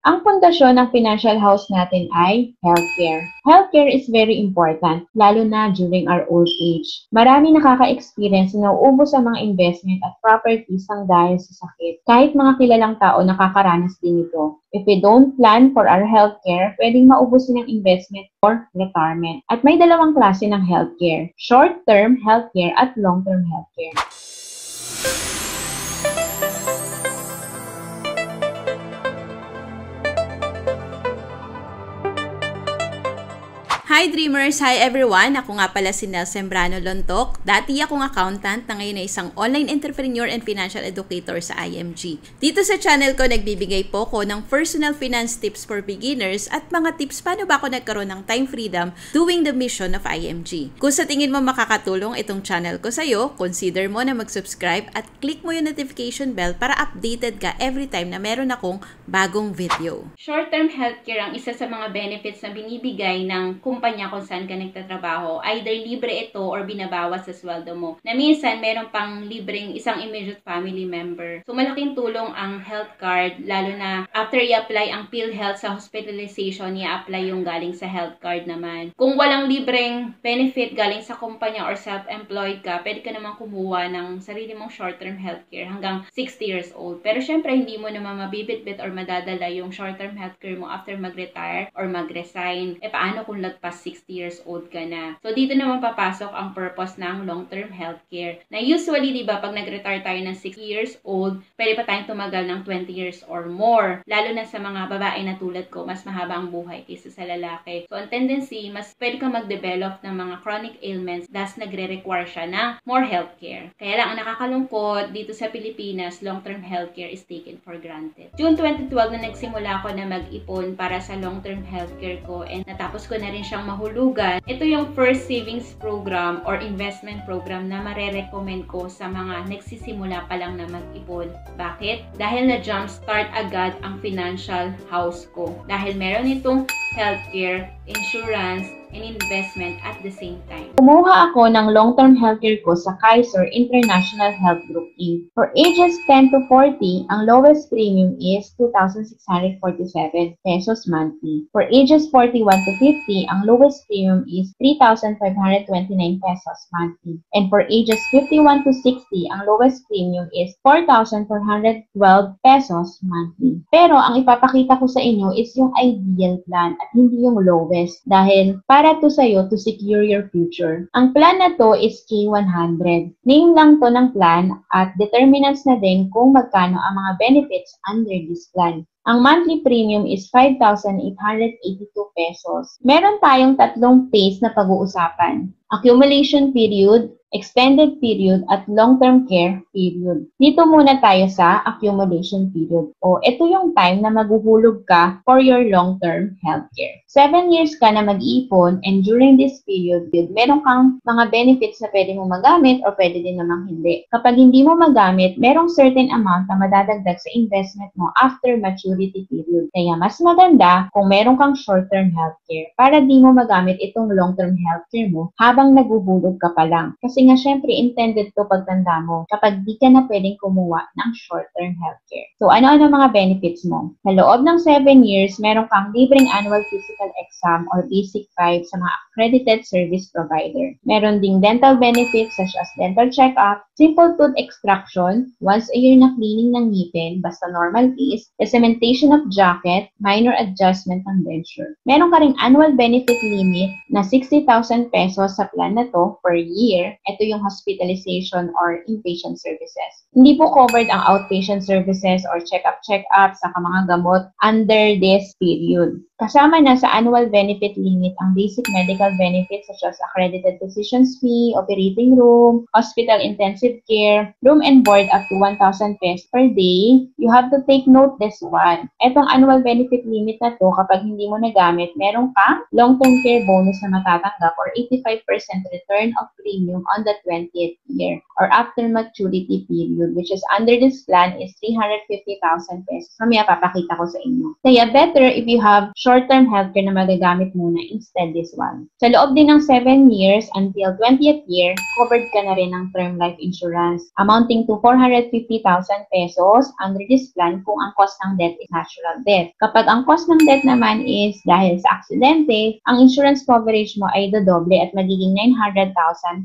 Ang pundasyon ng financial house natin ay healthcare. Healthcare is very important, lalo na during our old age. Marami nakaka-experience na nauubos ang mga investment at properties ng dahil sa sakit. Kahit mga kilalang tao nakakaranas din ito. If we don't plan for our healthcare, pwedeng maubusin ang investment or retirement. At may dalawang klase ng healthcare, short-term healthcare at long-term healthcare. Hi Dreamers! Hi everyone! Ako nga pala si Nel Sembrano Lontok. Dati akong accountant na ngayon ay isang online entrepreneur and financial educator sa IMG. Dito sa channel ko, nagbibigay po ko ng personal finance tips for beginners at mga tips paano ba ako nagkaroon ng time freedom doing the mission of IMG. Kung sa tingin mo makakatulong itong channel ko sa'yo, consider mo na mag-subscribe at click mo yung notification bell para updated ka every time na meron akong bagong video. Short-term healthcare ang isa sa mga benefits na binibigay ng kumpanya kung saan ka nagtatrabaho. Either libre ito or binabawas sa sweldo mo. Na minsan, meron pang libreng isang immediate family member. So, malaking tulong ang health card, lalo na after i-apply ang PhilHealth sa hospitalization, i-apply yung galing sa health card naman. Kung walang libreng benefit galing sa kumpanya or self-employed ka, pwede ka naman kumuha ng sarili mong short-term healthcare hanggang 60 years old. Pero syempre, hindi mo naman mabibitbit or madadala yung short-term healthcare mo after mag-retire or mag-resign. E paano kung lagpas 60 years old ka na? So, dito naman papasok ang purpose ng long-term healthcare. Na usually, di ba, pag nag-retire tayo ng 60 years old, pwede pa tayong tumagal ng 20 years or more. Lalo na sa mga babae na tulad ko, mas mahaba ang buhay kaysa sa lalaki. So, ang tendency, mas pwede kang mag-develop ng mga chronic ailments, thus nagre-require siya ng more healthcare. Kaya lang, ang nakakalungkot, dito sa Pilipinas, long-term healthcare is taken for granted. June 2012 na nagsimula ako na mag-ipon para sa long-term healthcare ko and natapos ko na rin siyang mahulugan. Ito yung first savings program or investment program na marerecommend ko sa mga nagsisimula pa lang na mag-ipon. Bakit? Dahil na jumpstart agad ang financial house ko. Dahil meron itong healthcare, insurance, and investment at the same time. Kumuha ako ng long-term healthcare ko sa Kaiser International Health Group Inc. For ages 10 to 40, ang lowest premium is 2,647 pesos monthly. For ages 41 to 50, ang lowest premium is 3,529 pesos monthly. And for ages 51 to 60, ang lowest premium is 4,412 pesos monthly. Pero ang ipapakita ko sa inyo is yung ideal plan at hindi yung lowest dahil para to sa'yo to secure your future. Ang plan na to is K100. Name lang to ng plan at determinants na din kung magkano ang mga benefits under this plan. Ang monthly premium is 5,882 pesos. Meron tayong tatlong phase na pag-uusapan. Accumulation period, extended period, at long-term care period. Dito muna tayo sa accumulation period. O, ito yung time na maghuhulog ka for your long-term healthcare. 7 years ka na mag-iipon and during this period, meron kang mga benefits na pwede mo magamit o pwede din namang hindi. Kapag hindi mo magamit, merong certain amount na madadagdag sa investment mo after maturity period. Kaya mas maganda kung meron kang short-term healthcare para di mo magamit itong long-term healthcare mo habang naghuhulog ka pa lang. Kasi nga, syempre, intended to pagtanda mo kapag di ka na pwedeng kumuha ng short-term healthcare. So, ano-ano mga benefits mo? Sa loob ng 7 years, meron kang libreng annual physical exam or basic 5 sa mga accredited service provider. Meron ding dental benefits such as dental check-up, simple tooth extraction, once a year na cleaning ng ngipin, basta normal case, cementation of jacket, minor adjustment ng denture. Meron ka ring annual benefit limit na 60,000 pesos sa plan na to per year. Ito yung hospitalization or inpatient services. Hindi po covered ang outpatient services or check-up sa mga gamot under this period. Kasama na sa annual benefit limit ang basic medical benefits such as accredited physician's fee, operating room, hospital intensive care, room and board up to 1,000 pesos per day. You have to take note this one. Etong annual benefit limit na to, kapag hindi mo nagamit, meron kang long-term care bonus na matatanggap or 85% return of premium on the 20th year or after maturity period, which is under this plan is 350,000 pesos. Mamaya papakita ko sa inyo. Kaya better if you have short-term healthcare na magagamit muna instead this one. Sa loob din ng 7 years until 20th year, covered ka na rin ng term life insurance amounting to 450,000 pesos under this plan kung ang cost ng death is natural death. Kapag ang cost ng death naman is dahil sa aksidente, ang insurance coverage mo ay dodoble at magiging 900,000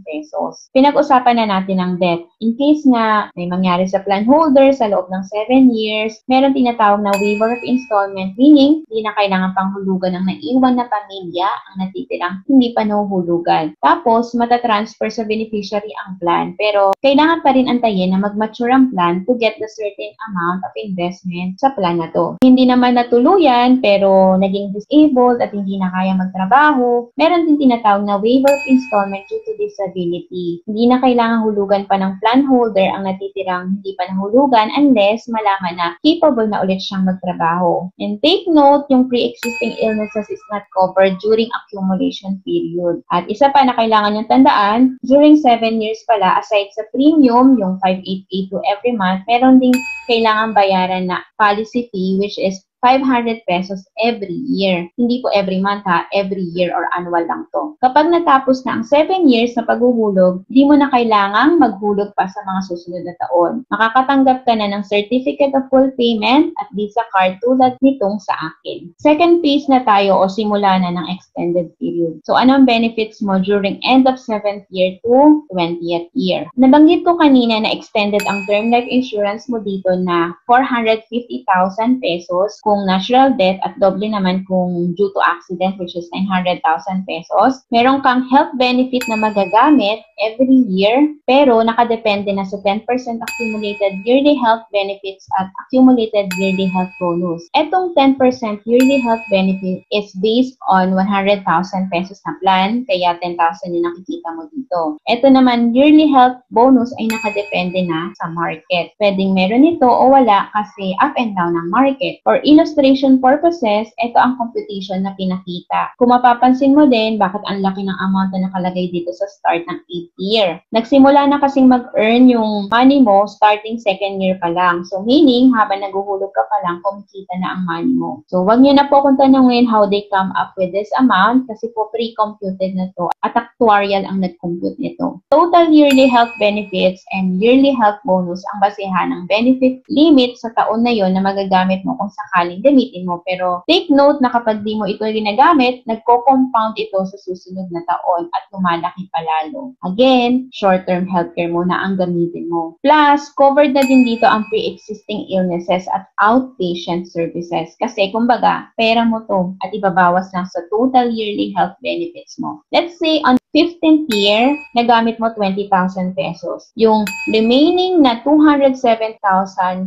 pesos. Pinag-usapan na natin ang death. In case na may mangyari sa plan holder sa loob ng 7 years, meron tinatawag na waiver of installment, meaning hindi na kailangan panghulugan ng naiwan na pamilya ang natitirang hindi pa nahuhulugan. Tapos, matatransfer sa beneficiary ang plan, pero kailangan pa rin antayin na mag-mature ang plan to get the certain amount of investment sa plan na to. Hindi naman natuluyan, pero naging disabled at hindi na kaya magtrabaho, meron din tinatawag na waiver of installment due to disability. Hindi na kailangan hulugan pa ng plan holder ang natitirang hindi pa nahulugan unless malaman na capable na ulit siyang magtrabaho. And take note, yung pre-existing illnesses is not covered during accumulation period. At isa pa na kailangan yung tandaan, during 7 years pala, aside sa premium, yung 5,882 every month, meron ding kailangan bayaran na policy fee which is 500 pesos every year. Hindi po every month ha, every year or annual lang to. Kapag natapos na ang 7 years na paghuhulog, di mo na kailangang maghulog pa sa mga susunod na taon. Makakatanggap ka na ng Certificate of Full Payment at Visa Card tulad nitong sa akin. Second phase na tayo o simula na ng extended period. So, anong benefits mo during end of 7th year to 20th year? Nabanggit ko kanina na extended ang term life insurance mo dito na 450,000 pesos kung natural death at doble naman kung due to accident which is 900,000 pesos. Meron kang health benefit na magagamit every year pero nakadepende na sa 10% accumulated yearly health benefits at accumulated yearly health bonus. Etong 10% yearly health benefit is based on 100,000 pesos na plan kaya 10,000 yung nakikita mo dito. Ito naman yearly health bonus ay nakadepende na sa market. Pwedeng meron ito o wala kasi up and down ng market. For illustration purposes, ito ang computation na pinakita. Kung mapapansin mo din, bakit ang laki ng amount na nakalagay dito sa start ng 8th year. Nagsimula na kasing mag-earn yung money mo starting 2nd year pa lang. So, meaning, habang naguhulog ka pa lang, kumikita na ang money mo. So, wag nyo na po kung tanungin how they come up with this amount kasi po pre-computed na to at actuarial ang nag-compute nito. Total yearly health benefits and yearly health bonus ang basehan ng benefit limit sa taon na yon na magagamit mo kung sakaling gamitin mo. Pero take note na kapag di mo ito ginagamit, nagko-compound ito sa susunod na taon at lumalaki pa lalo. Again, short-term healthcare muna ang gamitin mo. Plus, covered na din dito ang pre-existing illnesses at outpatient services. Kasi, kumbaga, pera mo to at ibabawas lang sa total yearly health benefits mo. Let's say, on 15th year, nagamit mo 20,000 pesos. Yung remaining na 207,000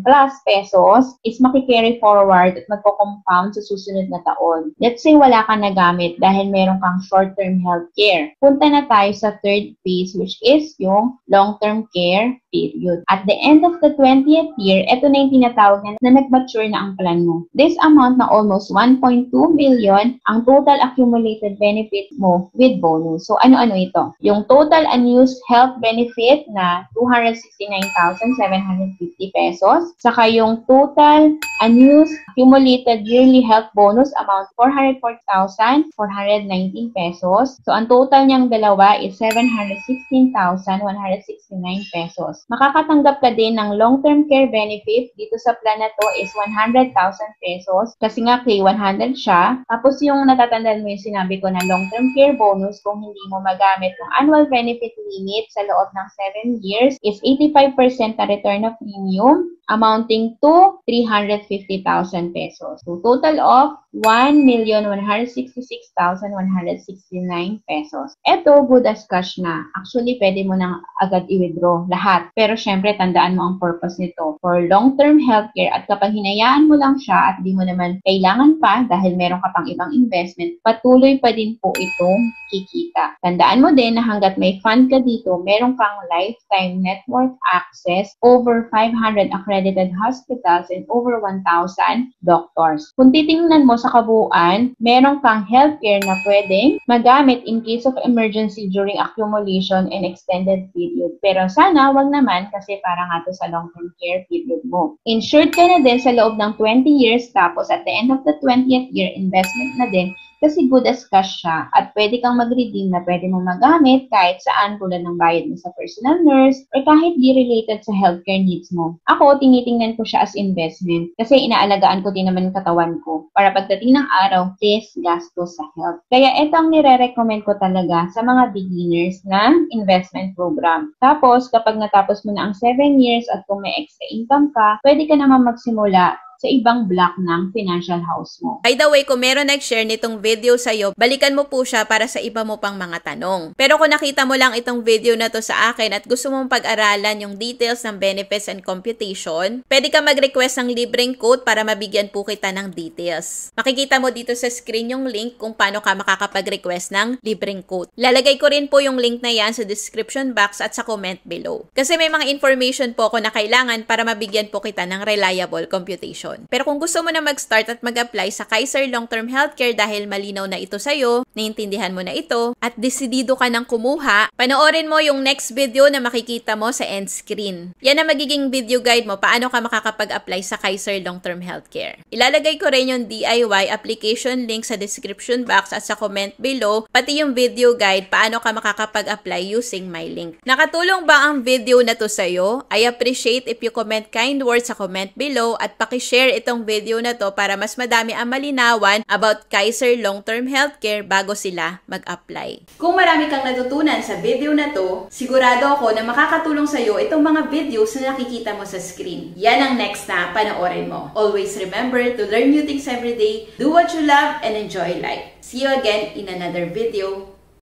plus pesos is makikarry forward at magko-compound sa susunod na taon. Let's say wala kang nagamit dahil meron kang short-term health care. Punta na tayo sa third phase which is yung long-term care period. At the end of the 20th year, ito na yung tinatawag na nag-mature na ang plan mo. This amount na almost 1.2 million ang total accumulated benefit mo with bonus. So, ano-ano ito? Yung total unused health benefit na 269,750 pesos. Saka yung total unused accumulated yearly health bonus amount 440,419 pesos. So, ang total niyang dalawa is 716,169 pesos. Makakatanggap ka din ng long-term care benefit. Dito sa plan na to is 100,000 pesos. Kasi nga, K100 siya. Tapos yung natatandaan mo yung sinabi ko na long-term care bonus kung hindi mo magamit ng annual benefit limit sa loob ng 7 years is 85% na return of premium amounting to 350,000 pesos. So, total of 1,166,169 pesos. Ito, good as cash na. Actually, pwede mo nang agad i-withdraw lahat. Pero syempre, tandaan mo ang purpose nito. For long-term healthcare at kapag hinayaan mo lang siya at di mo naman kailangan pa dahil meron ka pang ibang investment, patuloy pa din po itong kikita. Tandaan mo din na hanggat may fund ka dito, meron kang lifetime net worth access over 500 accredited accredited hospitals and over 1,000 doctors. Kung titingnan mo sa kabuuan, meron kang healthcare na pwedeng magamit in case of emergency during accumulation and extended period. Pero sana wag naman kasi para nga to sa long-term care period mo. Insured ka na din sa loob ng 20 years tapos at the end of the 20th year, investment na din kasi good as cash siya at pwede kang mag-redeem na pwede mong magamit kahit saan tulad ng bayad mo sa personal nurse or kahit di related sa healthcare needs mo. Ako, tinitingnan ko siya as investment kasi inaalagaan ko din naman yung katawan ko para pagdating ng araw, less gastos sa health. Kaya ito ang nire-recommend ko talaga sa mga beginners na investment program. Tapos, kapag natapos mo na ang 7 years at kung may extra income ka, pwede ka naman magsimula sa ibang block ng financial house mo. By the way, kung meron nag-share nitong video sa'yo, balikan mo po siya para sa iba mo pang mga tanong. Pero kung nakita mo lang itong video na to sa akin at gusto mong pag-aralan yung details ng benefits and computation, pwede ka mag-request ng libreng quote para mabigyan po kita ng details. Makikita mo dito sa screen yung link kung paano ka makakapag-request ng libreng quote. Lalagay ko rin po yung link na yan sa description box at sa comment below. Kasi may mga information po ako na kailangan para mabigyan po kita ng reliable computation. Pero kung gusto mo na mag-start at mag-apply sa Kaiser Long-Term Healthcare dahil malinaw na ito sa'yo, naiintindihan mo na ito, at desidido ka ng kumuha, panoorin mo yung next video na makikita mo sa end screen. Yan ang magiging video guide mo paano ka makakapag-apply sa Kaiser Long-Term Healthcare. Ilalagay ko rin yung DIY application link sa description box at sa comment below, pati yung video guide paano ka makakapag-apply using my link. Nakatulong ba ang video na to sa'yo? I appreciate if you comment kind words sa comment below at pakishare itong video na to para mas madami ang malinawan about Kaiser Long-Term Healthcare bago sila mag-apply. Kung marami kang natutunan sa video na to, sigurado ako na makakatulong sa'yo itong mga videos na nakikita mo sa screen. Yan ang next na panoorin mo. Always remember to learn new things every day, do what you love, and enjoy life. See you again in another video.